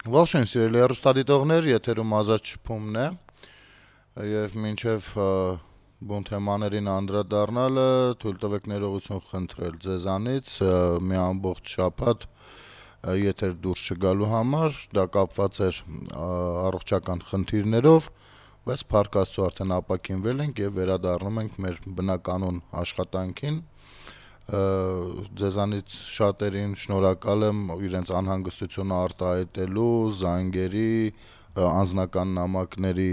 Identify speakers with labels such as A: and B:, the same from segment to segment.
A: Ողջույն սիրելի հեռուստադիտողներ, եթերում Ազատ շփումն է եւ մինչեւ բուն թեմաներին անդրադառնալը թույլ տվեք ներողություն խնդրել ձեզանից մի ամբողջ շաբաթ եթեր դուրս չգալու համար, դա կապված էր առողջական խնդիրներով, բայց փառք Աստծո արդեն ապակինվել ենք եւ վերադառնում ենք մեր բնականոն աշխատանքին։ Ձեզանից շատերին շնորհակալ եմ իրենց անհանգստությունը արտահայտելու, զանգերի, անձնական նամակների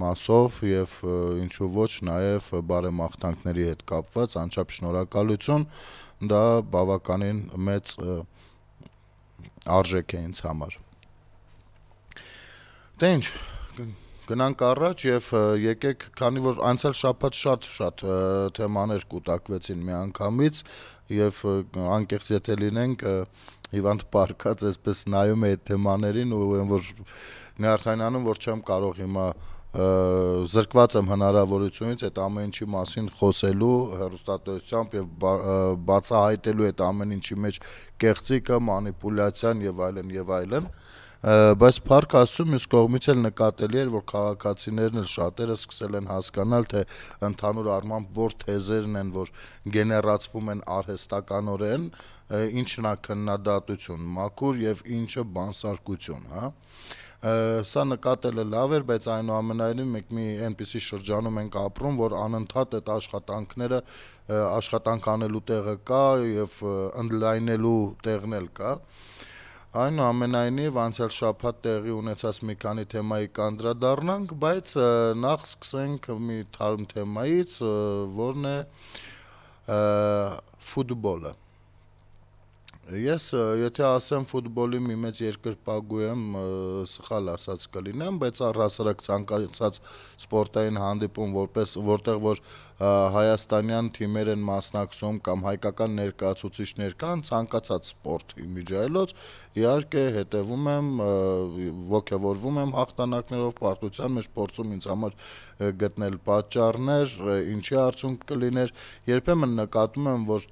A: մասով եւ ինչու ոչ նաեւ բարեմաղթանքների հետ կապված անչափ շնորհակալություն, դա բավականին մեծ արժեք է ինձ համար։ Դե ինչ, գնանք առաջ եւ եկեք, քանի որ անցյալ շաբաթ շատ թեմաներ կուտակվեցին միանգամից եւ անկեղծ եթե լինենք հիվանդ պարկած այսպես նայում է այդ թեմաներին ու այն որ նյարդայնանում որ չեմ կարող հիմա զրկված եմ հնարավորությունից այդ ամեն ինչի մասին խոսելու հեռուստատեսությամբ եւ բացահայտելու այդ ամեն ինչի մեջ կեղծիկը, մանիպուլյացիան եւ այլն բայց փառք Աստծո մյուս կողմից էլ նկատելի էր որ քաղաքացիներն էլ շատերը սկսել են հասկանալ թե ընդհանուր առմամբ որ թեզերն են որ գեներացվում են արհեստականորեն ինչն է քննադատություն մաքուր եւ ինչը բանսարկություն, հա Սա նկատելը լավ էր, բայց այնուամենայնիվ մենք մի այնպիսի շրջանում ենք ապրում, որ անընդհատ այդ աշխատանքները աշխատանք անելու տեղը կա եւ ընդլայնելու տեղն էլ կա Այնուամենայնիվ անցյալ շաբաթ տեղի ունեցած մի քանի թեմայի կանդրադառնանք, բայց նախ սկսենք մի թարմ թեմայից, որն է ֆուտբոլը Ես եթե ասեմ ֆուտբոլի մի մեծ երկրպագու եմ, սխալ ասած կլինեմ, բայց առհասարակ ցանկացած սպորտային հանդիպում որտեղ որ հայաստանյան թիմեր են մասնակցում կամ հայկական ներկայացուցիչներ կան, ցանկացած սպորտի միջայլոց իհարկե հետևում եմ, ոգևորվում եմ հաղթանակներով, պարտության մեջ փորձում ինձ համար գտնել պատճառներ, ինչի արդյունք կլիներ, երբեմն նկատում եմ, որ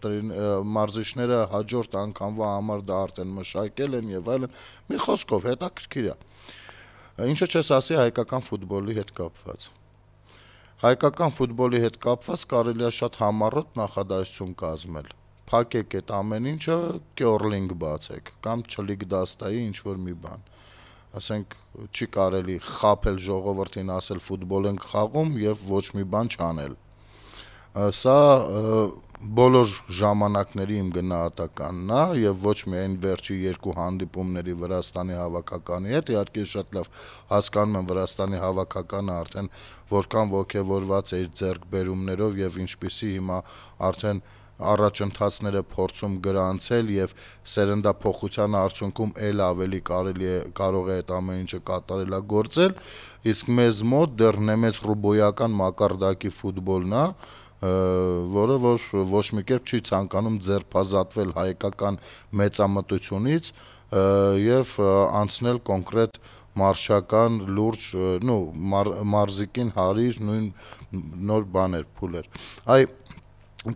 A: մարզիչները հաջորդ անգամվա համար դա արդեն մշակել են եւ այլն, մի խոսքով հետաքրքիր է։ Ինչը չես ասի հայկական ֆուտբոլի հետ կապված։ Հայկական ֆուտբոլի հետ կապված կարելի է շատ համառոտ նախադասություն կազմել։ Փակեք այդ ամեն ինչը, կյորլինգ բացեք կամ չլիկ դաստայի ինչ որ մի բան։ Ասենք չի կարելի խաբել ժողովրդին ասել ֆուտբոլ ենք խաղում եւ ոչ մի բան չանել։ Սա բոլոր ժամանակների իմ գնահատականն է եւ ոչ միայն վերջի երկու հանդիպումների Վրաստանի հավաքականի հետ, իհարկե շատ լավ հասկանում եմ Վրաստանի հավաքականը արդեն որքան ոգևորված է իր ձեռքբերումներով եւ ինչպիսի հիմա արդեն առաջընթացները փորձում գրանցել եւ սերնդափոխության արդյունքում ել ավելի կարող է այդ ամեն ինչը կատարելագործել, իսկ մեզ մոտ դեռ նեմես ռուբոյական մակարդակի ֆուտբոլն է, որը ոչ մի կերպ չի ցանկանում ձերբազատվել հայկական մեծամտությունից եւ անցնել կոնկրետ մարշական լուրջ, մարզիկին հարիր նույն նոր բաներ, փուլեր։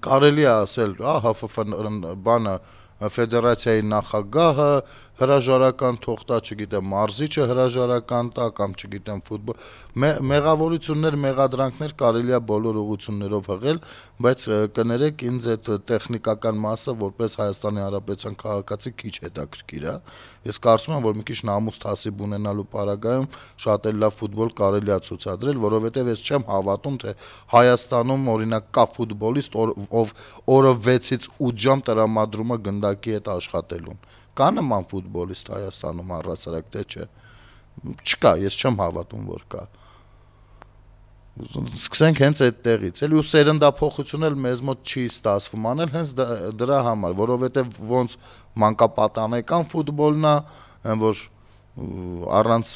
A: Կարելի է ասել, ՀՀՖ բանը ֆեդերացիայի նախագահը հրաժարական թող տա, չգիտեմ, մարզիչը հրաժարական տա կամ չգիտեմ ֆուտբոլ մեղավորություններ, մեղադրանքներ կարելի է բոլոր ուղղություններով հղել, բայց կներեք ինձ այդ տեխնիկական մասը որպես Հայաստանի Հանրապետության քաղաքացի քիչ հետաքրքիր է։ Ես կարծում եմ, որ մի քիչ նամուս թասիբ ունենալու պարագայում շատ էլ լավ ֆուտբոլ կարելի է ցուցադրել, որովհետև ես չեմ հավատում, թե Հայաստանում օրինակ կա ֆուտբոլիստ, ով օրը 6-ից 8 ժամ տրամադրում է գնդակի հետ աշխատելուն։ Կա նման ֆուտբոլիստ Հայաստանում առհասարակ թե չէ։ Չկա, ես չեմ հավատում, որ կա։ Սկսենք հենց այդ տեղից, էլի ու սերնդափոխություն էլ մեզ մոտ չի ստացվում անել հենց դրա համար, որովհետև ոնց մանկապատանեկան ֆուտբոլն է, որ առանց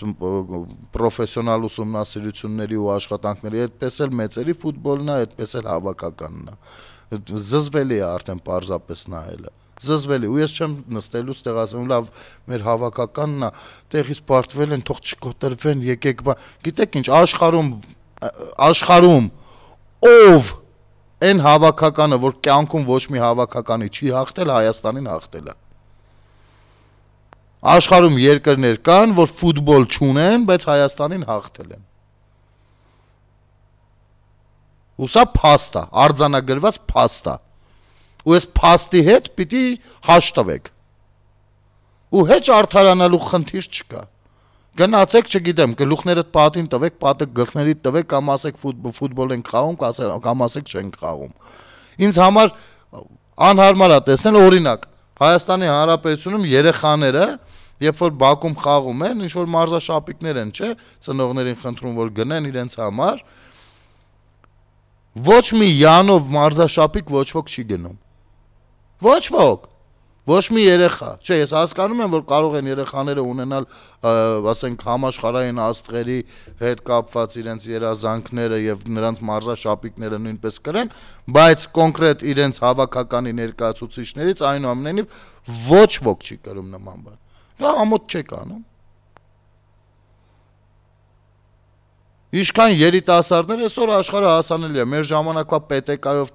A: պրոֆեսիոնալ ուսումնասիրությունների ու աշխատանքների, այդպես էլ մեծերի ֆուտբոլն է, այդպես էլ հավաքականն է։ Զզվելի է արդեն պարզապես նայելը։ Զզվելի, ու ես չեմ նստելու ստեղ ասեմ, լավ, մեր հավաքականն է, տեղից պարտվել են, թող չկոտրվեն, եկեք բա։ Գիտեք ինչ, աշխարհում ով այն հավաքականը, որ կյանքում ոչ մի հավաքականի չի հաղթել, Հայաստանին հաղթել է։ Աշխարհում երկրներ կան, որ ֆուտբոլ չունեն, բայց Հայաստանին հաղթել են։ Ու սա փաստ է, արձանագրված փաստ է։ Ու այս փաստի հետ պիտի հաշտվեք։ Ու հեչ արդարանալու խնդիր չկա։ Գնացեք, չգիտեմ, գլուխներդ պատին տվեք, պատը գլխներիդ տվեք, կամ ասեք ֆուտբոլ ենք խաղում, կամ ասեք չենք խաղում։ Ինձ համար անհարմար է տեսնել, օրինակ, Հայաստանի Հանրապետությունում երեխաները, երբ որ բակում խաղում են, ինչ որ մարզաշապիկներ են, չէ՞, ծնողներին խնդրում, որ գնեն իրենց համար, ոչ մի յանով մարզաշապիկ ոչ ոք չի գնում։ Ոչ ոք։ Ոչ մի երեխա, չէ, ես հասկանում եմ, որ կարող են երեխաները ունենալ, ասենք, համաշխարհային աստղերի հետ կապված իրենց երազանքները եւ նրանց մարզաշապիկները նույնպես կրեն, բայց կոնկրետ իրենց հավաքականի ներկայացուցիչներից այնուամենայնիվ ոչ ոք չի կրում նման բան։ Դա ամոթ չեք անում։ Ինչքան երիտասարդներ այսօր աշխարհը հասանելի է, մեր ժամանակվա պետեկայով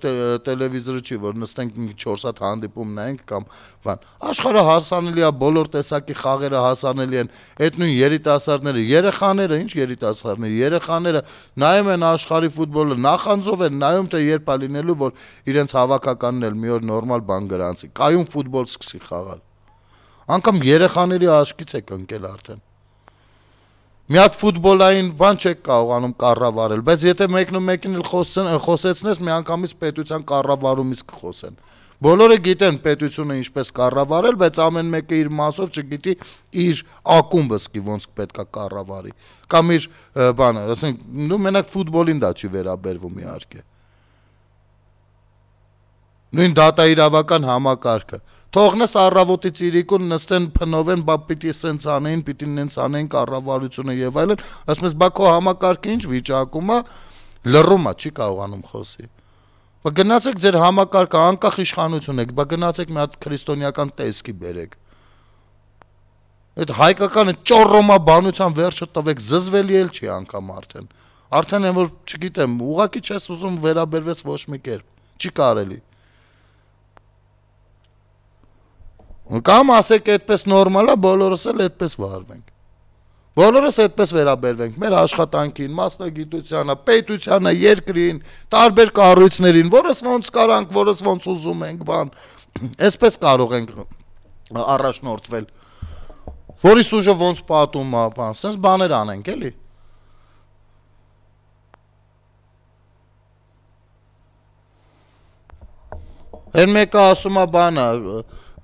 A: տելևիզորը չի, որ նստենք 4 հատ հանդիպում նայենք կամ բան։ Աշխարհը հասանելի է, բոլոր տեսակի խաղերը հասանելի են, այդ նույն երիտասարդները, երեխաները, ինչ երիտասարդներ, երեխաները նայում են աշխարհի ֆուտբոլը, նախանձով են նայում, թե երբ է լինելու, որ իրենց հավաքականն էլ մի օր նորմալ բան գրանցի, կայուն ֆուտբոլ սկսի խաղալ։ Անկամ երեխաների աչքից եք ընկել արդեն։ Մի հատ ֆուտբոլային բան չեք կարողանում կառավարել, բայց եթե մեկին էլ խոսեցնես, միանգամից պետության կառավարումից կխոսեն։ Բոլորը գիտեն պետությունը ինչպես կառավարել, բայց ամեն մեկը իր մասով չգիտի իր ակումբը սկի ոնց պետք է կառավարի։ Կամ իր բանը, ասենք, նու մենակ ֆուտբոլին դա չի վերաբերվում իհարկե։ Նույն դատաիրավական համակարգը։ Թողնես առավոտից իրիկուն նստեն փնովեն, բա պիտի սենց անեին, պիտի նենց անեին կառավարությունը եւ այլն, ասում ես բա քո համակարգը ինչ վիճակում է, լռում է, չի կարողանում խոսի։ Բա գնացեք ձեր համակարգը անկախ իշխանություն եք, բա գնացեք մի հատ քրիստոնեական տեսքի բերեք։ Այդ հայկականը ճոռոմա բանության վերջը տվեք, զզվելի էլ չի անգամ արդեն։ Արդեն են որ չգիտեմ, ուղակի չես ուզում վերաբերվես ոչ մի կերպ, չի կարելի։ Կամ ասեք այդպես նորմալ է, բոլորս էլ այդպես վարվենք։ Բոլորս այդպես վերաբերվենք մեր աշխատանքին, մասնագիտությանը, պետությանը, երկրին, տարբեր կառույցներին, որս ոնց կարանք, որս ոնց ուզում ենք, բան։ Այսպես կարող ենք առաջնորդվել։ Որի սուժը ոնց պատում է, բան, sense բաներ անենք, էլի։ Այն մեկը ասում է բանը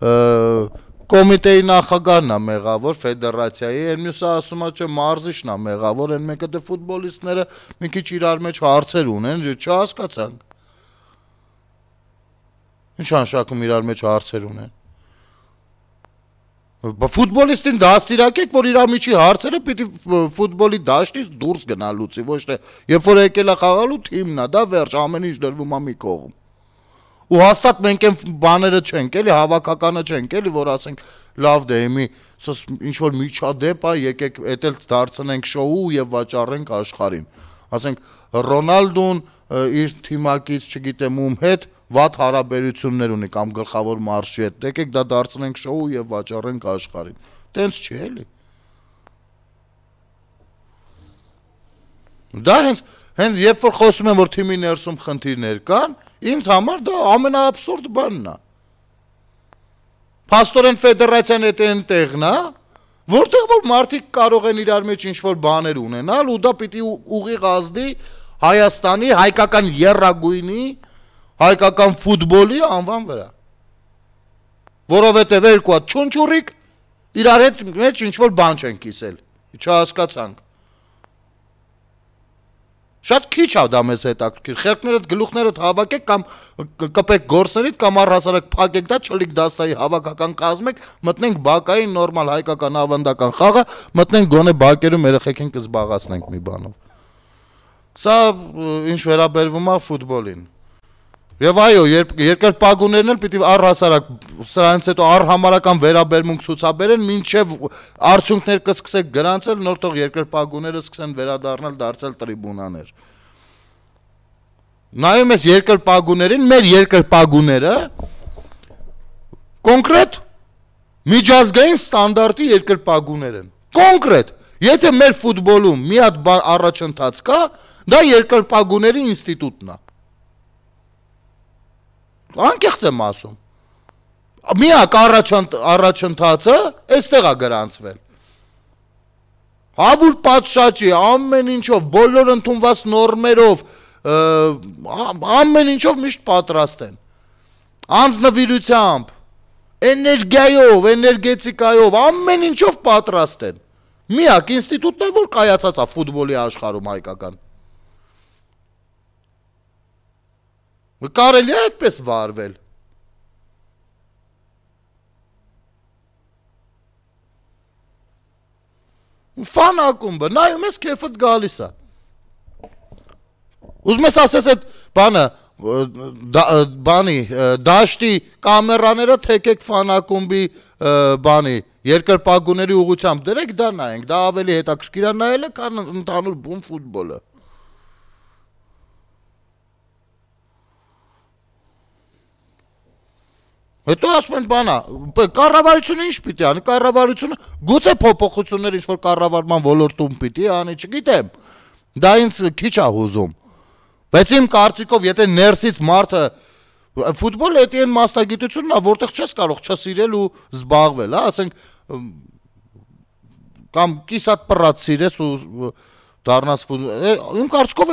A: կոմիտեի նախագահն է մեղավոր ֆեդերացիայի, այն մյուսը ասում է չէ մարզիչն է մեղավոր, այն մեկը դե ֆուտբոլիստները մի քիչ իրար մեջ հարցեր ունեն, չհասկացանք։ Ինչ անշակում իրար մեջ հարցեր ունեն։ Ֆուտբոլիստին դաստիարակեք, որ իր միջի հարցերը պիտի ֆուտբոլի դաշտից դուրս գնա լուծի, ոչ թե երբ որ եկել է խաղալու թիմն է, դա վերջ ամեն ինչ դրվում է մի կողմ։ Ու հաստատ մենք այն բաները չենք, էլի հավաքականը չենք, էլի որ ասենք լավ դե մի ինչ որ միջադեպ է, եկեք էդ էլ դարձնենք շոու եւ վաճառենք աշխարհին։ Ասենք Ռոնալդոն իր թիմակից, չգիտեմ ում հետ վատ հարաբերություններ ունի կամ գլխավոր մարշի հետ, եկեք դա դարձնենք շոու եւ վաճառենք աշխարհին։ Տենց չի էլի։ Դա հենց երբ որ խոսում են որ թիմի ներսում խնդիրներ կան, ինձ համար դա ամենաաբսուրդ բանն է։ Փաստորեն ֆեդերացիան էտեն տեղն է, որտեղ որ մարդիկ կարող են իրար մեջ ինչ-որ բաներ ունենալ ու դա պիտի ուղիղ ազդի Հայաստանի հայկական եռագույնի, հայկական ֆուտբոլի անվան վրա։ Որովհետև երկու հատ չունչուրիկ իրար հետ մեջ ինչ-որ բան չեն կիսել, չհասկացանք։ Շատ քիչ է դա մեզ հետաքրքիր, խելքներդ գլուխներդ հավաքեք կամ կպեք գործերիդ կամ առհասարակ փակեք դա, չլիկ դաստայի հավաքական կազմեք, մտնենք բակային նորմալ հայկական ավանդական խաղը, մտնենք գոնե բակերում երեխեքին կզբաղացնենք մի բանով։ Սա ինչ վերաբերվում է ֆուտբոլին։ Եվ այո, երկրպագուներն էլ պիտի առհասարակ սրանից հետո առհամարական վերաբերմունք ցուցաբերեն, մինչև արդյունքներ կսկսեք գրանցել, նոր թող երկրպագուները սկսեն վերադառնալ դարձել տրիբունաներ։ Նայում ես երկրպագուներին, մեր երկրպագուները կոնկրետ Միջազգային ստանդարտի երկրպագուներ են։ Կոնկրետ, եթե մեր ֆուտբոլում մի հատ առաջընթաց կա, դա երկրպագուների ինստիտուտն է։ Անկեղծ եմ ասում։ Միակ առաջընթացը այստեղ է գրանցվել։ Հավուր պատշաճի, ամեն ինչով, բոլոր ընդունված նորմերով, ամեն ինչով միշտ պատրաստ են։ Անձնվիրությամբ, էներգիայով, էներգետիկայով, ամեն ինչով պատրաստ են։ Միակ ինստիտուտն է, որ կայացած է ֆուտբոլի աշխարհում հայկական։ Կարելի է այդպես վարվել։ Ֆան ակումբը, նայում ես քեֆդ գալիս է։ Ուզում ես ասես այդ բանը, դաշտի կամերաները թեկեք ֆան ակումբի բանի, երկրպագուների ուղղությամբ դրեք, դա նայենք, դա ավելի հետաքրքիր է նայելը, քան ընդհանուր բուն ֆուտբոլը։ Հետո ասում են բանա, կառավարությունը ինչ պիտի անի, կառավարությունը գուցե փոփոխություններ ինչ որ կառավարման ոլորտում պիտի անի, չգիտեմ։ Դա ինձ քիչ է հուզում։ Բայց իմ կարծիքով, եթե ներսից մարդը ֆուտբոլը դա այն մասնագիտությունն է, որտեղ չես կարող չսիրել ու զբաղվել, հա, ասենք կամ կիսատ պռած սիրես ու դառնաս ֆուտբոլ։ Իմ կարծիքով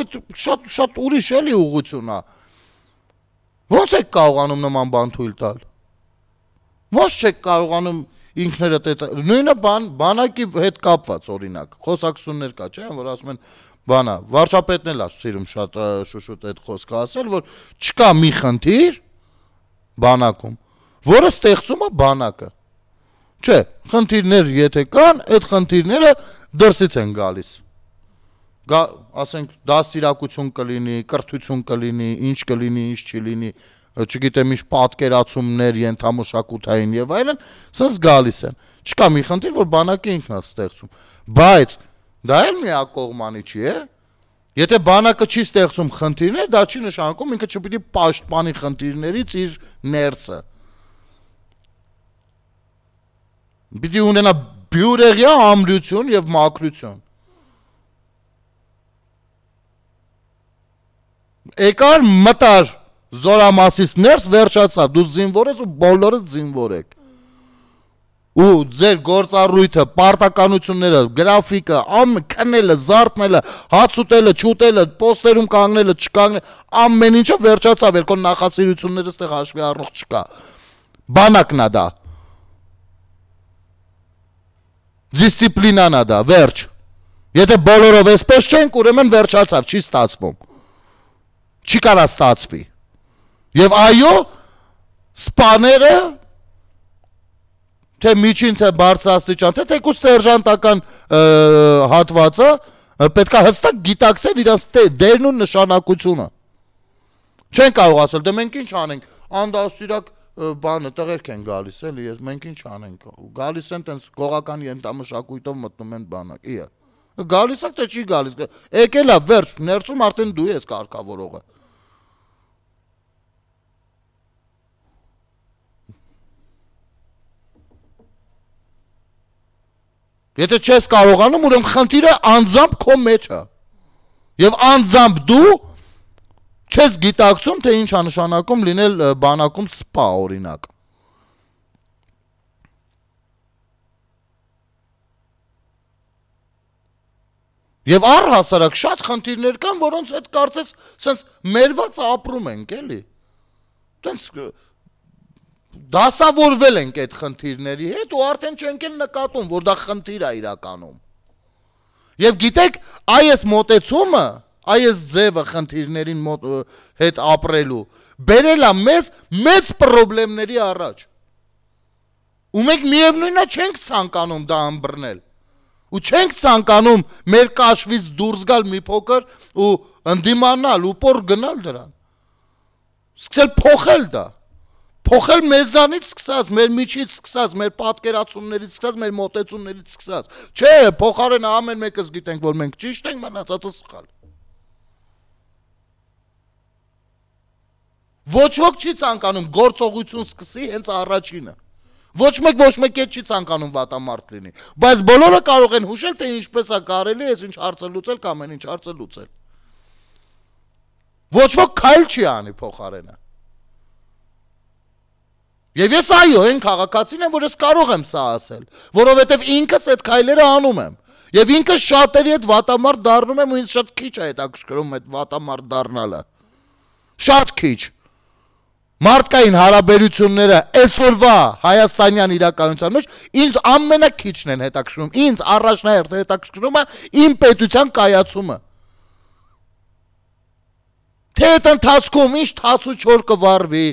A: շատ ուրիշ էլի ուղղություն է։ Ոնց եք կարողանում նման բան թույլ տալ։ Ոնց չեք կարողանում ինքներդ այդ նույնը բանակի հետ կապված օրինակ խոսակցություններ կա, չէ՞, որ ասում են բանա, վարչապետն էլ է սիրում շատ շուշուտ այդ խոսքը ասել, որ չկա մի խնդիր բանակում, որը ստեղծում է բանակը։ Չէ, խնդիրներ եթե կան, այդ խնդիրները դրսից են գալիս։ Ասենք դաստիարակություն կլինի, կրթություն կլինի, ինչ կլինի, ինչ չի լինի, չգիտեմ ինչ պատկերացումներ ենթամշակութային եւ այլն, սենց գալիս են։ Չկա մի խնդիր, որ բանակը ինքն է ստեղծում։ Բայց դա էլ միակողմանի չի, է։ Եթե բանակը չի ստեղծում խնդիրներ, դա չի նշանակում ինքը չպիտի պաշտպանի խնդիրներից իր ներսը։ Պիտի ունենա բյուրեղյա ամրություն եւ մաքրություն։ Եկար մտար զորամասից ներս վերջացավ, դու զինվոր ես ու բոլորը զինվոր եք։ Ու ձեր գործառույթը, պարտականությունները, գրաֆիկը, քնելը, զարթնելը, հաց ուտելը, չուտելը, պոստերում կանգնելը, չկանգնելը, ամեն ինչը վերջացավ, երկու նախասիրությունները ստեղ հաշվի առնող չկա։ Բանակն է դա։ Դիսցիպլինան է դա, վերջ։ Եթե բոլորով էսպես չենք, ուրեմն վերջացավ, չի ստացվում։ Չի կարա ստացվի։ Եվ այո, սպաները, թե միջին, թե բարձրաստիճան, թե թեկուզ սերժանտական հատվածը պետք է հստակ գիտակցեն իրանց դերն ու նշանակությունը։ Չեն կարող ասել, դե մենք ինչ անենք, անդաստիրակ բանը տղերք են գալիս, էլի, մենք ինչ անենք, գալիս են տենց գողական ենթամշակույթով մտնում են բանակ, իա։ Գալիս եք, թե չի գալիս, եկել է վերջ, ներսում արդեն դու ես կարգավորողը։ Եթե չես կարողանում, ուրեմն խնդիրը անձամբ քո մեջ է։ Եվ անձամբ դու չես գիտակցում, թե ինչ է նշանակում լինել բանակում սպա օրինակ։ Եվ առհասարակ շատ խնդիրներ կան, որոնց հետ կարծես սենց մերված ապրում ենք, էլի։ Տենց դասավորվել ենք այդ խնդիրների հետ ու արդեն չենք էլ նկատում, որ դա խնդիր է իրականում։ Եվ գիտեք, այս մոտեցումը, այս ձևը խնդիրներին հետ ապրելու, բերել է մեզ մեծ պրոբլեմների առաջ։ Ու մենք միևնույնն է չենք ցանկանում դա ըմբռնել։ Ու չենք ցանկանում մեր կաշվից դուրս գալ մի փոքր ու ընդդիմանալ ու պոր գնալ դրան։ Սկսել փոխել դա։ Փոխել մեզանից սկսած, մեր միջից սկսած, մեր պատկերացումներից սկսած, մեր մոտեցումներից սկսած։ Չէ, փոխարենը ամեն մեկս գիտենք, որ մենք ճիշտ ենք, մնացածը սխալ։ Ոչ ոք չի ցանկանում գործողություն սկսի հենց առաջինը։ Ոչ մեկ հետ չի ցանկանում վատամարդ լինի, բայց բոլորը կարող են հուշել, թե ինչպես է կարելի այս ինչ հարցը լուծել կամ այն ինչ հարցը լուծել։ Ոչ ոք քայլ չի անի փոխարենը։ Եվ ես այո, այն քաղաքացին եմ, որ ես կարող եմ սա ասել, որովհետև ինքս այդ քայլերը անում եմ։ Եվ ինքս շատերի հետ վատամարդ դառնում եմ ու ինձ շատ քիչ է հետաքրքրում այդ վատամարդ դառնալը։ Շատ քիչ։ Մարդկային հարաբերությունները այսօրվա հայաստանյան իրականության մեջ ինձ ամենակիչն են հետաքրքրում։ Ինձ առաջնահերթ հետաքրքրում է իմ պետության կայացումը։ Թե այդ ընթացքում ինչ թաց ու չոր կվարվի,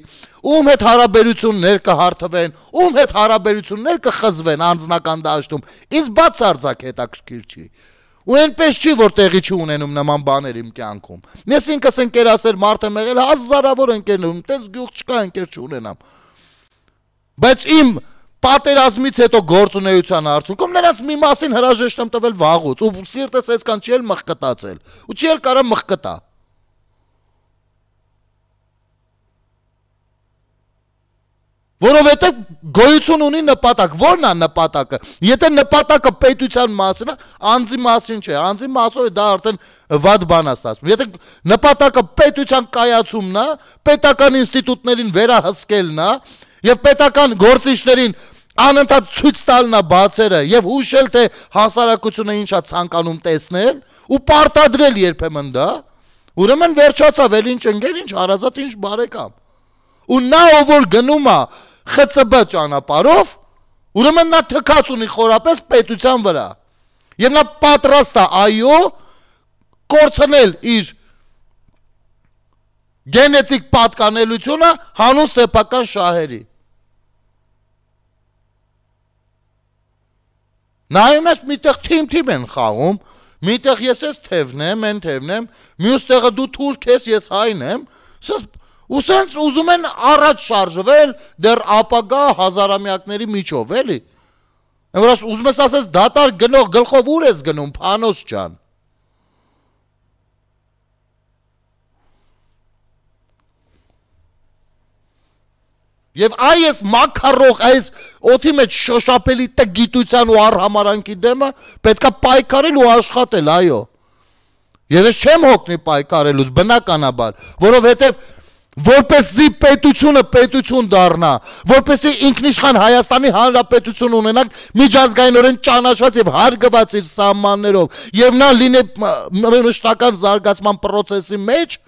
A: ում հետ հարաբերություններ կհարթվեն, ում հետ հարաբերություններ կխզվեն անձնական դաշտում, ինձ բացարձակ հետաքրքիր չի։ Ու այնպես չի, որ տեղի չի ունենում նման բաներ իմ կյանքում։ Ես ինքս ընկերասեր մարդ եմ եղել, հազարավոր ընկերներ ունեմ, տես գյուղ չկա ընկեր չունենամ։ Բայց իմ պատերազմից հետո գործունեության արդյունքում նրանց մի մասին հրաժեշտ եմ տվել վաղուց, ու սիրտս այսքան չի էլ մխկտացել, ու չի էլ կարա մխկտա։ Որովհետև գոյություն ունի նպատակ, ո՞րն է նպատակը։ Եթե նպատակը պետության մասին է, անձի մասին չէ, անձի մասով է դա արդեն վատ բան է ստացվում։ Եթե նպատակը պետության կայացումն է, պետական ինստիտուտներին վերահսկելն է եւ պետական գործիչներին անընդհատ ցույց տալն է բացերը եւ հուշել թե հասարակությունը ինչա ցանկանում տեսնել ու պարտադրել երբեմն դա, ուրեմն վերջացավ, էլ ինչ ընկեր, ինչ հարազատ, ինչ բարեկամ։ Ու նա ով որ գնում է ԽՑԲ ճանապարհով, ուրեմն նա թքած ունի խորապես պետության վրա։ Եվ նա պատրաստ է այո կորցնել իր գենետիկ պատկանելությունը հանուն սեփական շահերի։ Նայում ես միտեղ թիմ են խաղում, միտեղ ես ես թևն եմ, են թևն եմ, մյուս տեղը դու թուրք ես, ես հայն եմ, ու սենց ուզում են առաջ շարժվել դեռ ապագա հազարամյակների միջով, էլի։ Որ ուզում ես ասես դատար գնող գլխով ուր ես գնում, Փանոս ջան։ Եվ այս մակարող, այս օդի մեջ շոշափելի տգիտության ու արհամարանքի դեմը պետքա պայքարել ու աշխատել, այո։ Եվ ես չեմ հոգնի պայքարելուց, բնականաբար, որովհետև որպեսզի պետությունը պետություն դառնա, որպեսզի ինքնիշխան Հայաստանի Հանրապետություն ունենանք միջազգայինորեն ճանաչված եւ հարգված իր սահմաններով, եւ նա լինի մշտական զարգացման process-ի մեջ,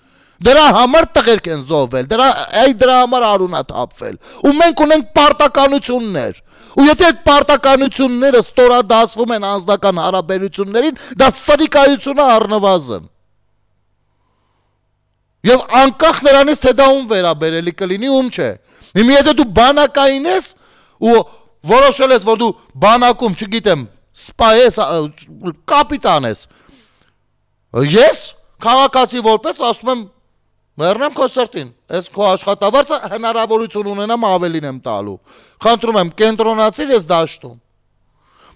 A: դրա համար տղերք են զոհվել, դրա համար արուն է թափվել, ու մենք ունենք պարտականություններ, ու եթե այդ պարտականությունները ստորադասվում են անձնական հարաբերություններին, դա սրիկայություն է առնվազն։ Եվ անկախ նրանից թե դա ում վերաբերելի կլինի, ում չէ։ Հիմա եթե դու բանակային ես ու որոշել ես, որ դու բանակում, չգիտեմ, սպա ես, կապիտան ես, ես քաղաքացի որպես ասում եմ, մեռնեմ քո սրտին, ես քո աշխատավարձը հնարավորություն ունենամ ավելին եմ տալու։ Խնդրում եմ, կենտրոնացիր ես դաշտում։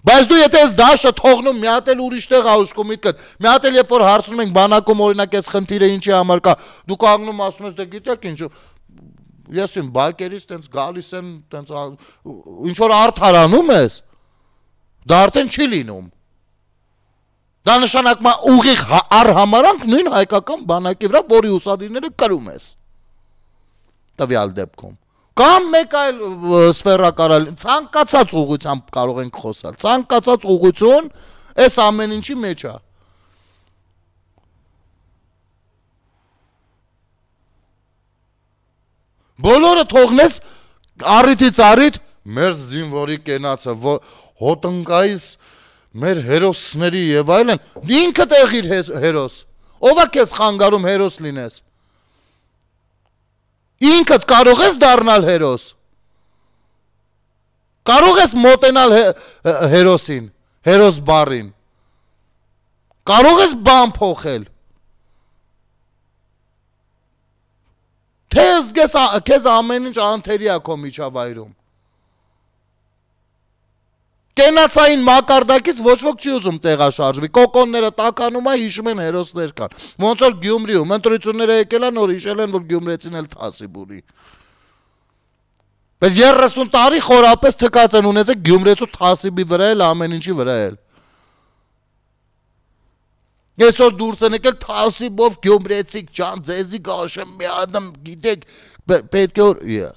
A: Բայց դու եթե ես դաշտը թողնում, մի հատ էլ ուրիշ տեղ աուշկում միտքդ, մի հատ էլ երբ որ հարցնում ենք բանակում օրինակ այս խնդիրը ինչի համար կա, դու կանգնում ասում ես դե գիտեք ինչ, ես իմ բայկերից տենց գալիս եմ, տենց ինչ որ արդարանում ես, դա արդեն չի լինում։ Դա նշանակում է ուղիղ առհամարանք նույն հայկական բանակի վրա, որի ուսադիրները կրում ես։ Տվյալ դեպքում։ Կամ մեկ այլ սֆերա կարալ, ցանկացած ուղղությամբ կարող ենք խոսալ, ցանկացած ուղղություն այս ամեն ինչի մեջ է։ Բոլորը թողնես առիթից առիթ մեր զինվորի կենացը, հոտնկայից մեր հերոսների եւ այլն, ինքդ եղիր հերոս, ով է քեզ խանգարում հերոս լինես։ Ինքդ կարող ես դառնալ հերոս։ Կարող ես մոտենալ հերոսին, հերոս բառին։ Կարող ես բան փոխել։ Թե քեզ ամեն ինչ անթերի է քո միջավայրում։ Կենացային մակարդակից ոչ ոք չի ուզում տեղաշարժվի, կոկոնները տականում է, հիշում են հերոսներ կան, ոնց որ Գյումրիում ընտրությունները եկել են, որ հիշել են, որ գյումրեցին էլ թասիբ ունի։ Բայց 30 տարի խորապես թքած են ունեցել Գյումրեցու թասիբի վրա էլ ամեն ինչի վրա էլ։ Այսօր դուրս են եկել թասիբով Գյումրեցիք ջան, ձեզի գաշեմ մի ադամ գիտեք պետք է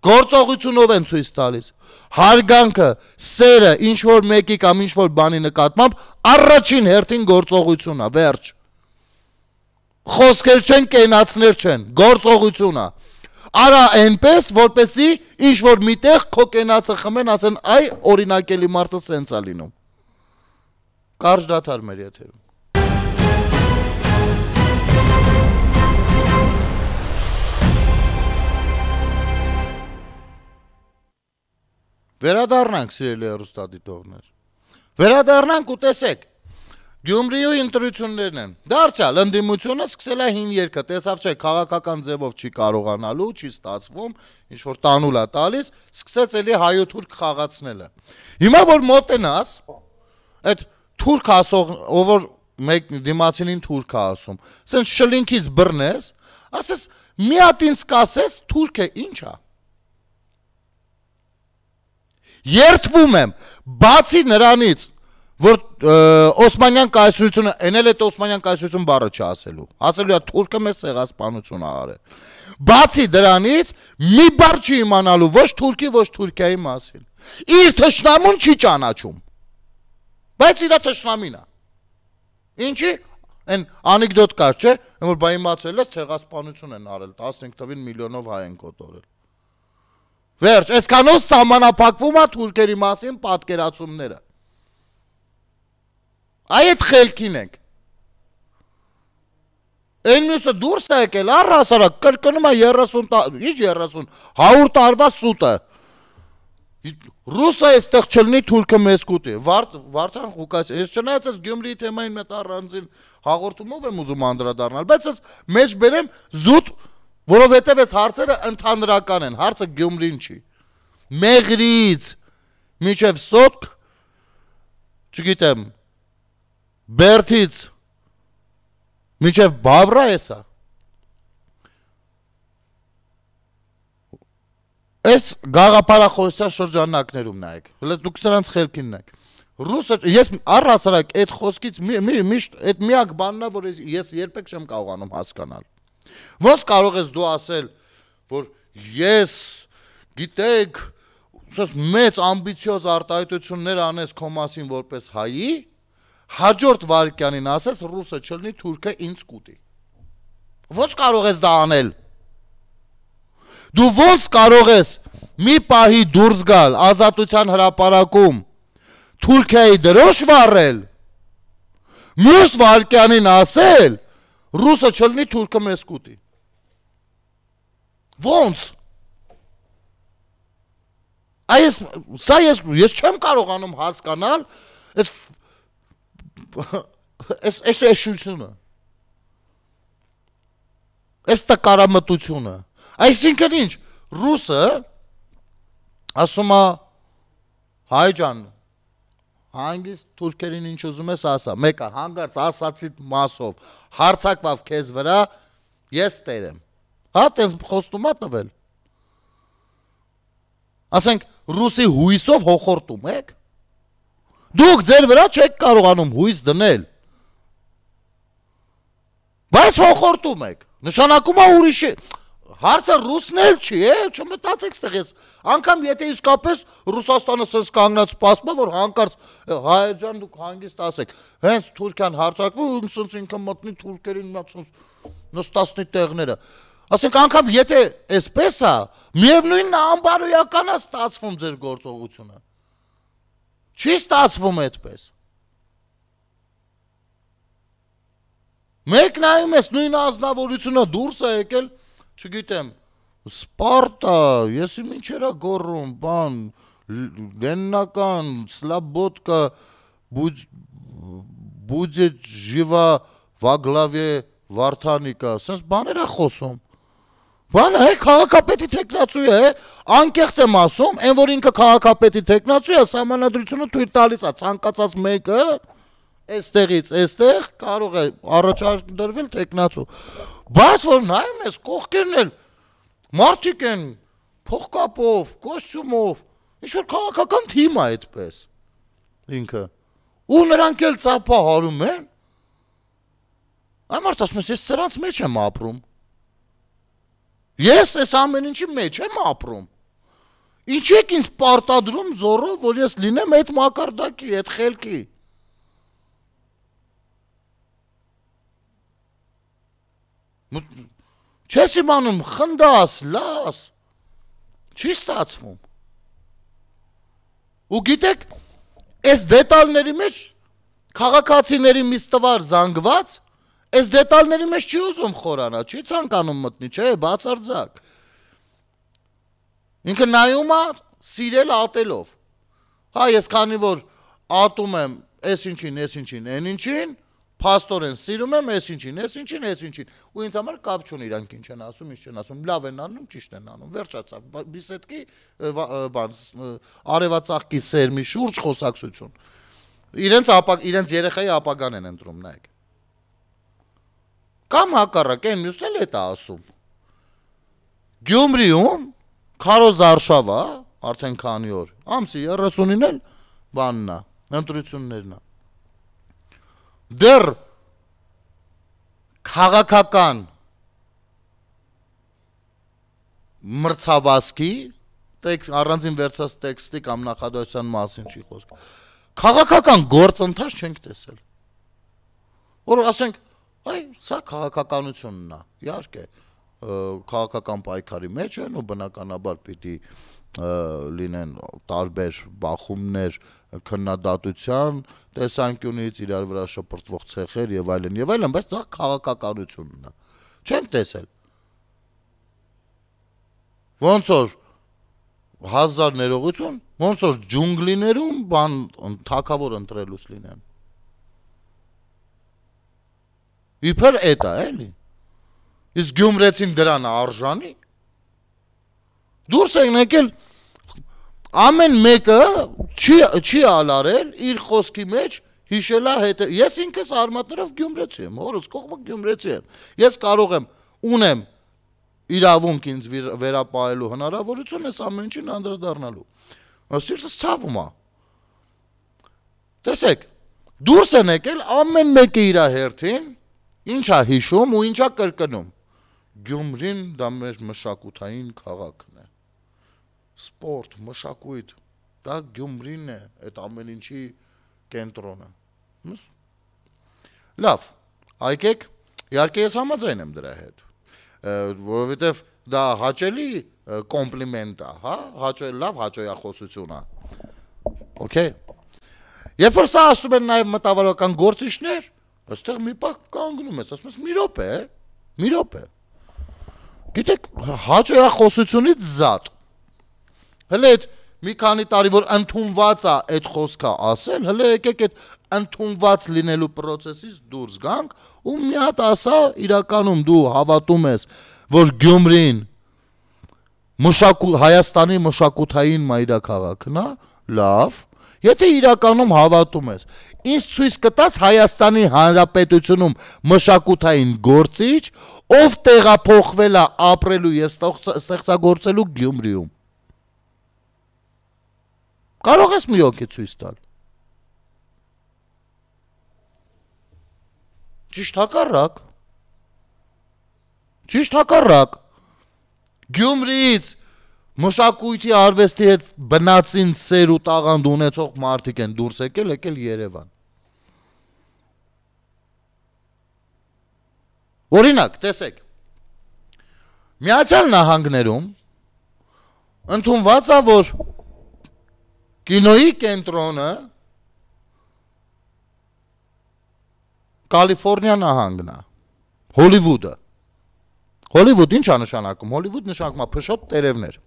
A: Գործողությունով են ցույց տալիս։ Հարգանքը, սերը, ինչ որ մեկի կամ ինչ որ բանի նկատմամբ առաջին հերթին գործողությունն է, վերջ։ Խոսքեր չեն, կենացներ չեն, գործողություն է։ Արա այնպես, որպեսի ինչ որ միտեղ քո կենացը խմեն, ասեն, այ օրինակելի մարդը սենց է լինում։ Կարճ դադար մեր եթերում։ Վերադառնանք սիրելի հեռուստադիտողներ։ Վերադառնանք ու տեսեք։ Գյումրիի ընտրություններն են։ Դարձյալ ընդդիմությունը սկսել է հին երգը, տեսավ չէ, քաղաքական ձևով չի կարողանալու, չի ստացվում, ինչ որ տանուլ է տալիս, սկսեց էլի հայոթուրք խաղացնելը։ Հիմա որ մոտենաս, այդ թուրք ասող, ով որ մեկ դիմացինին թուրք է ասում, սենց շլինքից բռնես, ասես մի հատ ինձ կասես, թուրքը ինչ է։ Երդվում եմ, բացի նրանից, որ Օսմանյան կայսրությունը, էնել էտ Օսմանյան կայսրություն բառը չասելու, ասելու է թուրքը մեզ ցեղասպանություն ա արել։ Բացի դրանից, մի բառ չի իմանալու ոչ թուրքի, ոչ Թուրքիայի մասին։ Իր թշնամուն չի ճանաչում։ Բայց իր թշնամին է։ Ինչի՞, այն անեկդոտ կար, չէ, որ բա իմացել ես ցեղասպանություն են արել, 15 թվին միլիոնով հայ են կոտորել։ Վերջ, այսքանով սահմանափակվում է թուրքերի մասին պատկերացումները։ Այդ խելքին ենք։ Այն մյուսը դուրս է եկել, առհասարակ կրկնում է 30, 100 տարվա սուտը։ Ռուսը այստեղ չլինի, թուրքը մեզ կուտի։ Վարդան Ղուկասյան, ես չնայած ես Գյումրիի թեմային մեծ առանձին հաղորդումով եմ ուզում անդրադառնալ, բայց ես մեջ բերեմ զուտ, որովհետև այս հարցերը ընդհանրական են, հարցը Գյումրին չի։ Մեղրից մինչև Սոտք, չգիտեմ, Բերդից մինչև Բավրա էսա։ Այս գաղափարախոսության շրջանակներում նայեք, դուք սրանց խելքինն եք։ Ռուսը, ես առհասարակ այդ խոսքից միշտ այդ միակ բանն է, որ ես երբեք չեմ կարողանում հասկանալ։ Ոնց կարող ես դու ասել, որ ես գիտեք, մեծ ամբիցիոզ արտահայտություններ անես քո մասին որպես հայի, հաջորդ վարկյանին ասես ռուսը չլինի, թուրքը ինձ կուտի։ Ոնց կարող ես դա անել։ Դու ոնց կարող ես մի պահի դուրս գալ ազատության հրապարակում Թուրքիայի դրոշ վառել, մյուս վարկյանին ասել ռուսը չլինի, թուրքը մեզ կուտի։ Ոնց։ Ես չեմ կարողանում հասկանալ այս էշությունը, այս տկարամտությունը, այսինքն ինչ, ռուսը ասում է հայ ջան, հանգիստ թուրքերին ինչ ուզում ես ասա, մեկը հանգարց ասացիդ մասով, հարցակվավ քեզ վրա, ես տեր եմ, հա տես խոստում է տվել, ասենք ռուսի հույսով հոխորտում եք, դուք ձեր վրա չեք կարողանում հույս դնել, բայց հոխորտում եք, նշանակում է ուրիշի, հարցը ռուսներ չի, չմտածեք ստեղ ես, անգամ եթե իսկապես Ռուսաստանը սենց կանգնած սպասում է, որ հանկարծ հայ ջան դուք հանգիստ ասեք, հենց Թուրքիան հարձակվում, սենց ինքը մտնի թուրքերին նստացնի տեղները, ասենք անգամ եթե այսպես է, միևնույնն անբարոյական է ստացվում ձեր գործողությունը, չի ստացվում այդպես, մեկ նայում ես նույն ազնվորությունը դուրս է եկել, չգիտեմ, Սպարտա, ես իմ ինչերա գոռում, բան, Լեննական, Սլաբոդկա, Բուդեջ ժիվա, Վագլավե, Վարդանիկա, սենց բաներ է խոսում, բանը քաղաքապետի թեկնածու է, անկեղծ եմ ասում, այն որ ինքը քաղաքապետի թեկնածու է, սահմանադրությունը թույլ տալիս է, ցանկացած մեկը, այստեղից այստեղ կարող է առաջադրվել տեխնացու։ Բայց որ նայում ես կողքերն էլ մարդիկ են փողկապով, կոստյումով, ինչ որ քաղաքական թիմ է այդպես։ Ինքը։ Ու նրանք էլ ծափահարում են։ Այ մարդ ասում ես սրանց մեջ եմ ապրում։ Ես այս ամեն ինչի մեջ եմ ապրում։ Ինչ եք ինձ պարտադրում զորով, որ ես լինեմ այդ մակարդակի, այդ խելքի։ Չես իմանում, խնդաս, լաս, չի ստացվում։ Ու գիտեք, այս դետալների մեջ քաղաքացիների միստվար զանգված, այս դետալների մեջ չի ուզում խորանա, չի ցանկանում մտնի, չէ, բացարձակ։ Ինքը նայում է սիրել ատելով։ Հա, ես քանի որ ատում եմ այս ինչին, այն ինչին, փաստորեն սիրում եմ այս ինչին, ու ինձ համար կապ չունի իրանք ինչ են ասում, ինչ չեն ասում, լավ են անում, ճիշտ են անում, վերջացավ, բիսեդկի արևածաղկի սերմի շուրջ խոսակցություն։ Իրենց երեխայի ապագան են ընտրում, նայեք։ Կամ հակառակ, այն մյուսն էլ է դա ասում։ Գյումրիում Քարոզ Արշավա, արդեն քանի օր, ամսի 30-ին էլ բանն է, ընտրություններն է։ Դեռ քաղաքական մրցավազքի առանձին վերցած տեքստի կամ նախադասության մասին չի խոսք։ Քաղաքական գործընթաց չենք տեսել։ Որ ասենք, այ սա քաղաքականությունն է, իհարկե, քաղաքական պայքարի մեջ են ու բնականաբար պիտի լինեն տարբեր բախումներ քննադատության տեսանկյունից, իրար վրա շպրտվող ցեխեր եւ այլն, բայց դա քաղաքականությունն է։ Չենք տեսել։ Ոնց որ 1000 ներողություն, ոնց որ ջունգլիներում բան թակավոր ընտրելուց լինեն։ Իբր էդ է, էլի։ Իսկ գյումրեցին դրան արժանի։ Դուրս են եկել ամեն մեկը չի ալարել իր խոսքի մեջ հիշելա հետը։ Ես ինքս արմատներով գյումրեցի եմ, հորս կողմը գյումրեցի եմ։ Ես կարող եմ ունեմ իրավունք ինձ վերապահելու հնարավորություն ես ամեն ինչին անդրադառնալու։ Սիրտս ցավում է։ Տեսեք, դուրս են եկել ամեն մեկը իր հերթին ինչա հիշում ու ինչա կրկնում։ Գյումրին դա մեր մշակութային քաղաքն է։ Սպորտ, մշակույթ, դա Գյումրին է, այդ ամեն ինչի կենտրոնը։ Լավ, այգեք, իհարկե ես համաձայն եմ դրա հետ, որովհետև դա հաճելի կոմպլիմենտ է, հա, լավ հաճոյախոսություն է։ Okay։ Երբ որ սա ասում են նաև մտավորական գործիչներ, այստեղ մի պահ կանգնում ես, ասում ես մի րոպե։ Գիտեք, հաճոյախոսությունից զատ։ Հələ այդ մի քանի տարի որ ընդունված է այդ խոսքը ասել, հələ եկեք այդ ընդունված լինելու process-ից դուրս գանք ու մի հատ ասա, իրականում դու հավատում ես, որ Գյումրին Հայաստանի մշակութային մայրաքաղաքն է, լավ, եթե իրականում հավատում ես, ինձ ցույց կտաս Հայաստանի Հանրապետությունում մշակութային գործիչ, ով տեղափոխվել է ապրելու եւ ստեղծագործելու Գյումրիում։ Կարող ես մի օքի ցույց տալ։ Ճիշտ հակառակ։ Գյումրիից մշակույթի արվեստի հետ բնածին սեր ու տաղանդ ունեցող մարդիկ են դուրս եկել Երևան։ Օրինակ, տեսեք, Միացյալ Նահանգներում ընդունված է, որ կինոյի կենտրոնը Կալիֆոռնիա նահանգն է, Հոլիվուդը։ Հոլիվուդ ինչ է նշանակում։ Հոլիվուդ նշանակում է փշոտ տերևներ։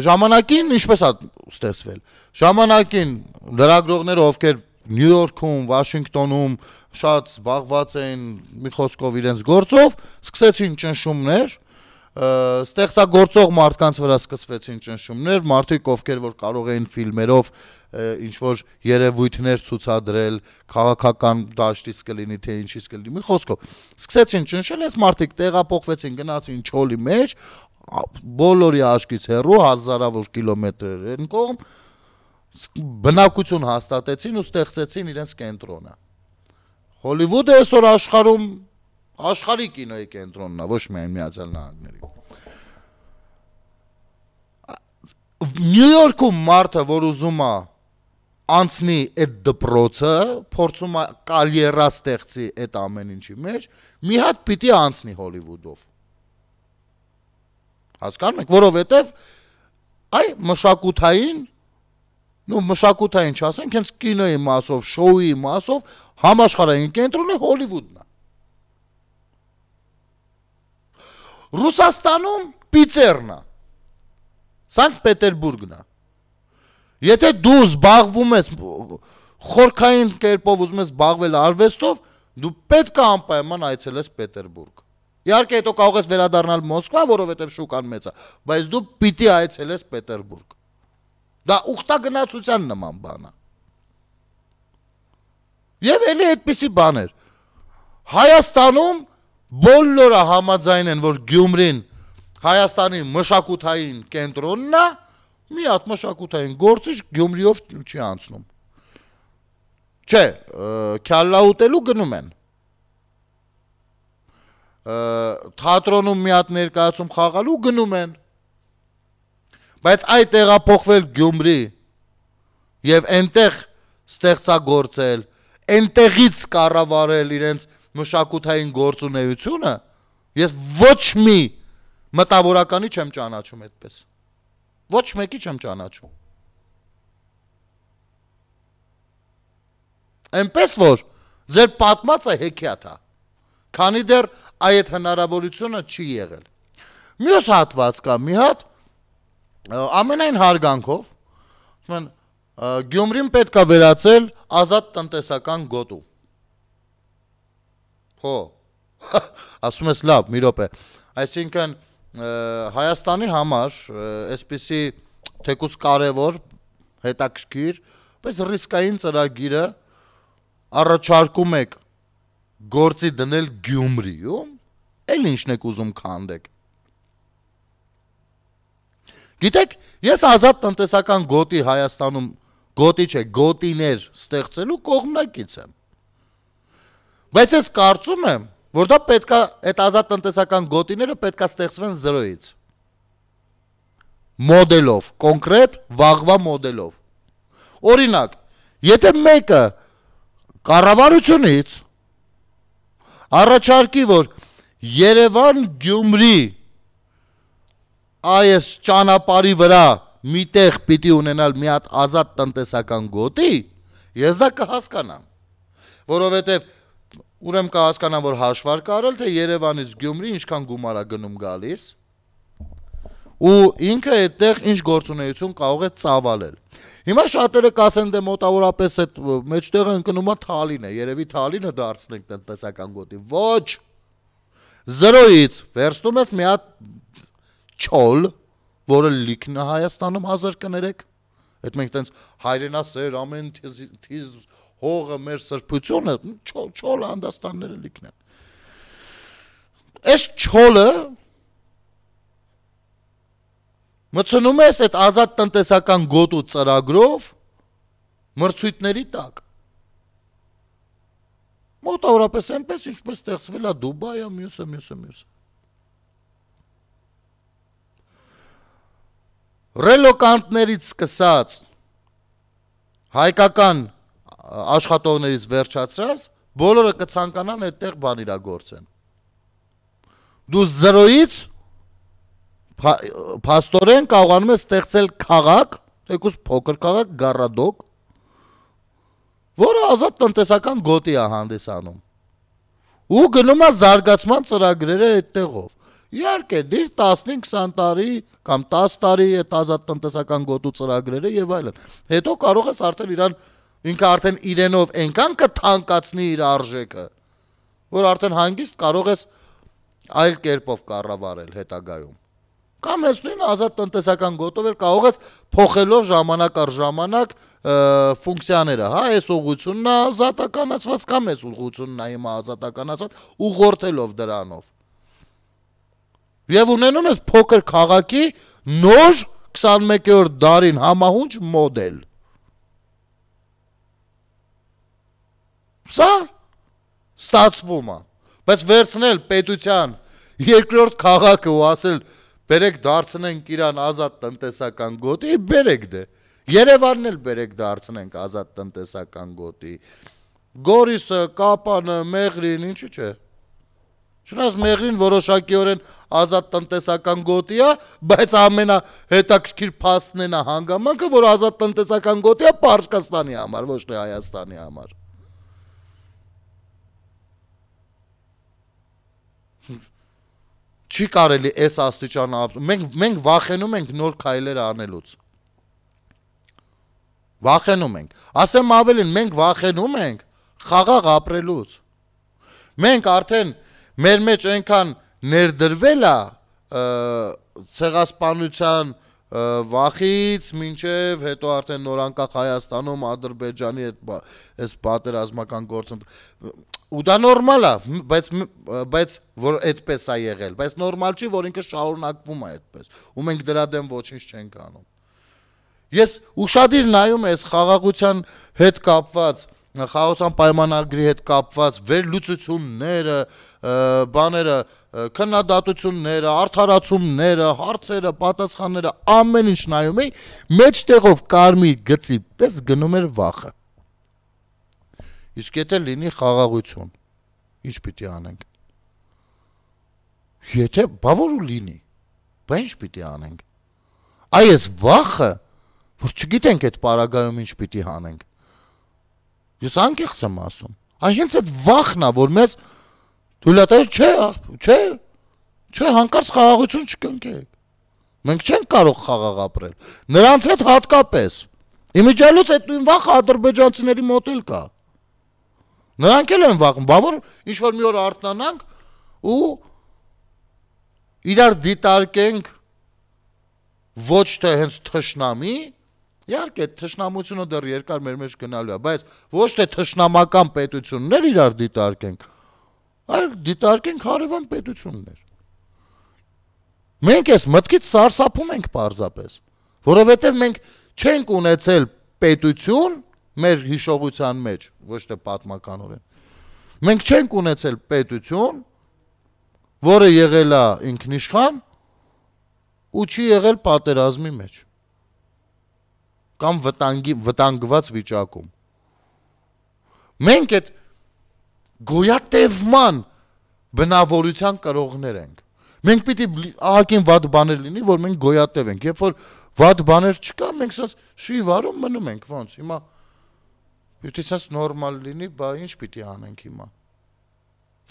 A: Ժամանակին ինչպես է ստեղծվել։ Ժամանակին լրագրողները, ովքեր Նյու Յորքում, Վաշինգտոնում շատ զբաղված էին մի խոսքով իրենց գործով, սկսեցին ճնշումներ Ստեղծագործող մարդկանց վրա սկսվեցին ճնշումներ, մարդիկ ովքեր որ կարող էին ֆիլմերով ինչ որ երևույթներ ցուցադրել, քաղաքական դաշտից կլինի թե ինչից կլինի, մի խոսքով սկսեցին ճնշել, այս մարդիկ տեղափոխվեցին, գնացին չոլի մեջ, բոլորի աչքից հեռու, հազարավոր կիլոմետրեր են կողմ, բնակություն հաստատեցին ու ստեղծեցին իրենց կենտրոնը։ Հոլիվուդը այսօր աշխարհում աշխարհի կինոյի կենտրոնն է, ոչ միայն Միացյալ Նահանգների։ Նյու Յորքում մարդը, որ ուզում է անցնի այդ դպրոցը, փորձում է կարիերա ստեղծի այդ ամեն ինչի մեջ, մի հատ պիտի անցնի Հոլիվուդով։ Հասկանում եք, որովհետև այ մշակութային չասենք, հենց կինոյի մասով, շոուի մասով համաշխարհային կենտրոնը Հոլիվուդն է։ Ռուսաստանում Պիցերն է, Սանկտ Պետերբուրգն է։ Եթե դու զբաղվում ես խորքային կերպով ուզում ես զբաղվել արվեստով, դու պետք է անպայման այցելես Պետերբուրգ։ Իհարկե հետո կարող ես վերադառնալ Մոսկվա, որովհետև շուկան մեծ է, բայց դու պիտի այցելես Պետերբուրգ։ Դա ուխտագնացության նման բան է։ Եվ էլի այդպիսի բաներ։ Հայաստանում բոլորը համաձայն են, որ Գյումրին Հայաստանի մշակութային կենտրոնն է, մի հատ մշակութային գործիչ Գյումրիով չի անցնում։ Չէ, քյալլա ուտելու գնում են։ Թատրոնում մի հատ ներկայացում խաղալու գնում են։ Բայց այդ տեղափոխվել Գյումրի եւ այնտեղ ստեղծագործել, այնտեղից կառավարել իրենց մշակութային գործունեությունը, ես ոչ մի մտավորականի չեմ ճանաչում այդպես։ Ոչ մեկի չեմ ճանաչում։ Այնպես որ ձեր պատմածը հեքիաթ է, քանի դեռ այդ հնարավորությունը չի եղել։ Մյուս հատված կա, մի հատ ամենայն հարգանքով, Գյումրին պետք է վերածել ազատ տնտեսական գոտու։ Հո, ասում ես լավ, մի րոպե, այսինքն Հայաստանի համար այսպիսի թեկուզ կարևոր, հետաքրքիր, բայց ռիսկային ծրագիրը առաջարկում եք գործի դնել Գյումրիում, էլ ինչն եք ուզում քանդեք։ Գիտեք, ես ազատ տնտեսական գոտի Հայաստանում, գոտի չէ, գոտիներ ստեղծելու կողմնակից եմ։ Բայց ես կարծում եմ, որ դա պետքա այդ ազատ տնտեսական գոտիները պետքա ստեղծվեն զրոյից։ Մոդելով, կոնկրետ վաղվա մոդելով։ Օրինակ, եթե մեկը կառավարությունից առաջարկի, որ Երևան Գյումրի այս ճանապարհի վրա միտեղ պիտի ունենալ մի հատ ազատ տնտեսական գոտի, ես դա կհասկանամ, որովհետև ուրեմն կհասկանամ, որ հաշվարկ արել, թե Երևանից Գյումրի ինչքան գումար է գնում գալիս, ու ինքը այդտեղ ինչ գործունեություն կարող է ծավալել։ Հիմա շատերը կասեն, դե մոտավորապես այդ մեջտեղը ընկնում է Թալին է, երևի Թալինը դարձնենք տնտեսական գոտի։ Ոչ, զրոյից վերցնում ես մի հատ չոլ, որը լիքն է Հայաստանում 1000 կներեք, այդ մենք տենց հայրենասեր ամեն թիզ հողը մեր սրբությունը, չոլ հանդաստանները լիքն են։ Այս չոլը մտցնում ես այդ ազատ տնտեսական գոտու ծրագրով մրցույթների տակ։ Մոտավորապես այնպես, ինչպես ստեղծվել է Դուբայը, մյուսը։ Ռելոկանտներից սկսած հայկական աշխատողներից վերջացրած, բոլորը կցանկանան այդտեղ բան իրագործեն։ Դու զրոյից փաստորեն կարողանում ես ստեղծել քաղաք, թեկուզ փոքր քաղաք, գառադոկ, որը ազատ տնտեսական գոտի է հանդիսանում։ Ու գնում է զարգացման ծրագրերը այդտեղով։ Իհարկե, դիր 15-20 տարի կամ 10 տարի այդ ազատ տնտեսական գոտու ծրագրերը եւ այլն։ Հետո կարող ես արդեն ինքը արդեն իրենով այնքան կթանկացնի իր արժեքը, որ արդեն հանգիստ կարող ես այլ կերպով կառավարել հետագայում։ Կամ ես նույն ազատ տնտեսական գոտով էլ կարող ես փոխելով ժամանակ առ ժամանակ ֆունկցիաները, հա, այս ուղղությունն է ազատականացված կամ այս ուղղությունն է հիմա ազատականացված ուղղորդելով դրանով։ Եվ ունենում ես փոքր քաղաքի նոր 21-րդ դարին համահունչ մոդել։ Սա ստացվում է, բայց վերցնել պետության երկրորդ քաղաքը ու ասել բերեք դարձնենք իրան ազատ տնտեսական գոտի, բերեք դե։ Երևանն էլ բերեք դարձնենք ազատ տնտեսական գոտի։ Գորիսը, Կապանը, Մեղրին, ինչու՞ չէ։ Չնայած Մեղրին որոշակիորեն ազատ տնտեսական գոտի է, բայց ամենահետաքրքիր փաստն է հանգամանքը, որ ազատ տնտեսական գոտի է Պարսկաստանի համար, ոչ թե Հայաստանի համար։ Չի կարելի այս աստիճանը մենք վախենում ենք նոր քայլեր անելուց։ Վախենում ենք։ Ասեմ ավելին, մենք վախենում ենք խաղաղ ապրելուց։ Մենք արդեն մեր մեջ այնքան ներդրվել է ցեղասպանության վախից մինչև հետո արդեն նոր անկախ Հայաստանում Ադրբեջանի հետ այս պատերազմական գործընթացը ու դա նորմալ է, բայց որ այդպես է եղել, բայց նորմալ չի, որ ինքը շարունակվում է այդպես, ու մենք դրա դեմ ոչինչ չենք անում։ Ես ուշադիր նայում եմ այս խաղաղության հետ կապված, խաղաղության պայմանագրի հետ կապված վերլուծությունները, բաները, քննադատությունները, արդարացումները, հարցերը, պատասխանները, ամեն ինչ նայում էի, մեջտեղով կարմիր գծի պես գնում էր վախը։ Իսկ եթե լինի խաղաղություն, ինչ պիտի անենք։ Եթե բավոր ու լինի, բա ինչ պիտի անենք։ Այս վախը, որ չգիտենք այդ պարագայում ինչ պիտի անենք։ Ես անկեղծ եմ ասում։ Հենց այդ վախն է, որ մեզ թույլատես չէ, հանկարծ խաղաղություն չկնքեք։ Մենք չենք կարող խաղաղ ապրել։ Նրանց հետ հատկապես։ Իմիջիալոց այդ նույն վախը ադրբեջանցիների մոտ էլ կա։ Նրանք էլ են վախում, բա որ ինչ-որ մի օր արթնանանք ու իրար դիտարկենք ոչ թե հենց թշնամի, իհարկե թշնամությունը դեռ երկար մեր մեջ գնալու է, բայց ոչ թե թշնամական պետություններ իրար դիտարկենք, այլ դիտարկենք հարևան պետություններ։ Մենք այս մտքից սարսափում ենք պարզապես, որովհետև մենք չենք ունեցել պետություն մեր հիշողության մեջ, ոչ թե պատմականորեն։ Մենք չենք ունեցել պետություն, որը եղել է ինքնիշխան ու չի եղել պատերազմի մեջ կամ վտանգված վիճակում։ Մենք այդ գոյատևման բնավորության կրողներ ենք։ Մենք պիտի ահագին վատ բաներ լինի, որ մենք գոյատևենք։ Երբ որ վատ բաներ չկա, մենք ասած շի վարում մնում ենք, ոնց հիմա Պիտի սենց նորմալ լինի, բա ինչ պիտի անենք հիմա։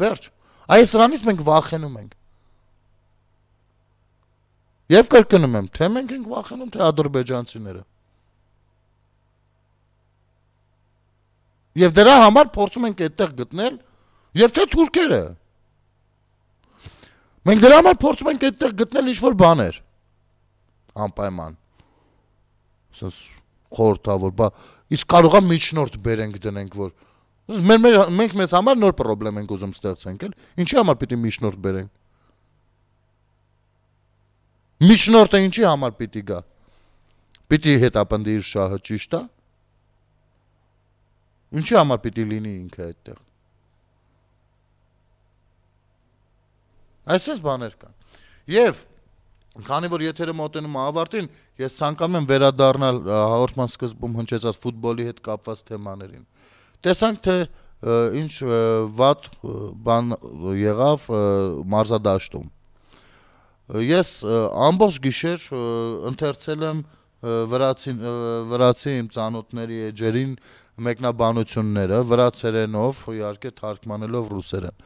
A: Վերջ, այս սրանից մենք վախենում ենք։ Եվ կրկնում եմ, թե մենք ենք վախենում, թե ադրբեջանցիները։ Եվ դրա համար փորձում ենք այդտեղ գտնել, եւ թե թուրքերը։ Մենք դրա համար փորձում ենք այդտեղ գտնել ինչ-որ բաներ։ Անպայման։ Սենց խորհրդավոր, բա իսկ կարող է միջնորդ բերենք դնենք, որ մենք մեզ համար նոր պրոբլեմ ենք ուզում ստեղծենք, էլ ինչի համար պիտի միջնորդ բերենք։ Միջնորդը ինչի համար պիտի գա։ Պիտի հետապնդի իր շահը, ճիշտ է։ Ինչի համար պիտի լինի ինքը այդտեղ։ Այսպես բաներ կան։ Եվ քանի որ եթերը մոտենում է ավարտին, ես ցանկանում եմ վերադառնալ հաղորդման սկզբում հնչեցած ֆուտբոլի հետ կապված թեմաներին։ Տեսանք, թե ինչ վատ բան եղավ մարզադաշտում։ Ես ամբողջ գիշեր ընթերցել եմ վրացի իմ ծանոթների էջերին մեկնաբանությունները, վրացերենով, իհարկե թարգմանելով ռուսերեն։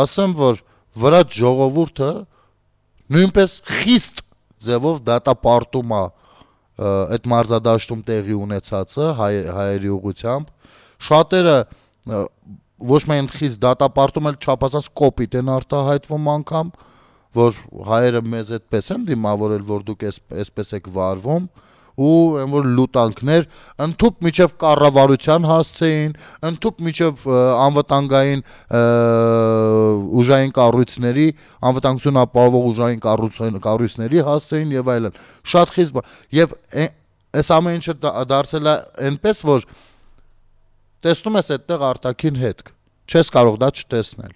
A: Ասեմ, որ վրաց ժողովուրդը նույնպես խիստ ձևով դատապարտում է այդ մարզադաշտում տեղի ունեցածը հայերի ուղղությամբ, շատերը ոչ միայն խիստ դատապարտում, այլ չափազանց կոպիտ են արտահայտվում անգամ, որ հայերը մեզ այդպես են դիմավորել, որ դուք այսպես եք վարվում, ու այն որ լուտանքներ ընդཐུպ միջև կառավարության հասցեին, ընդཐուպ միջև անվտանգային ուժային կառույցների, անվտանգություն ապահովող ուժային կառույցների հասցեին եւ այլն։ Շատ խիստ եւ այս ամեն ինչը դարձել է այնպես, որ տեսնում ես այդտեղ արտաքին հետք, չես կարող դա չտեսնել,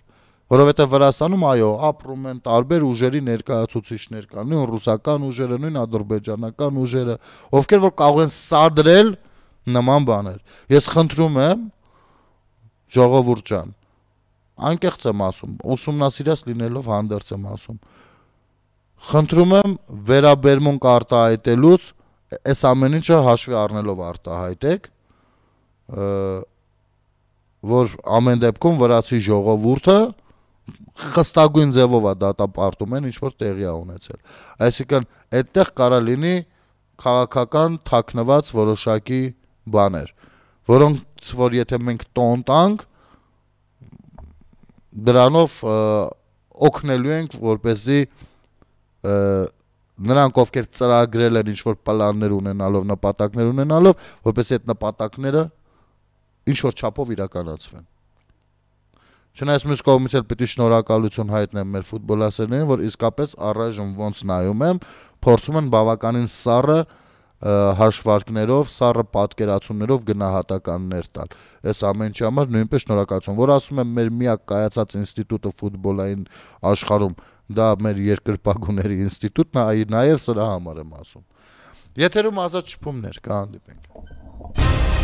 A: որովհետև Վրաստանում այո, ապրում են տարբեր ուժերի ներկայացուցիչներ կան, նույն ռուսական ուժերը, նույն ադրբեջանական ուժերը, ովքեր որ կարող են սադրել նման բաներ։ Ես խնդրում եմ, ժողովուրդ ջան, անկեղծ եմ ասում, ուսումնասիրած լինելով հանդերձ եմ ասում, խնդրում եմ վերաբերմունք արտահայտելուց այս ամեն ինչը հաշվի առնելով արտահայտեք, որ ամեն դեպքում վրացի ժողովուրդը խստագույն ձևով է դատապարտում են, ինչ որ տեղի է ունեցել։ Այսինքն, այդտեղ կարա լինի քաղաքական թաքնված որոշակի բաներ, որոնց որ եթե մենք տոն տանք, դրանով օգնելու ենք, որպեսզի նրանք ովքեր ծրագրել են ինչ որ պլաններ ունենալով, նպատակներ ունենալով, որպեսզի այդ նպատակները ինչ որ չափով իրականացվեն։ Չնայած մյուս կողմից էլ պիտի շնորհակալություն հայտնեմ մեր ֆուտբոլասերներին, որ իսկապես առայժմ ոնց նայում եմ, փորձում են բավականին սառը հաշվարկներով, սառը պատկերացումներով գնահատականներ տալ։ Այս ամեն ինչի համար նույնպես շնորհակալություն, որ ասում եմ մեր միակ կայացած ինստիտուտը ֆուտբոլային աշխարհում, դա մեր երկրպագուների ինստիտուտն է, նաև սրա համար եմ ասում։ Եթերում ազատ շփումներ, կհանդիպենք։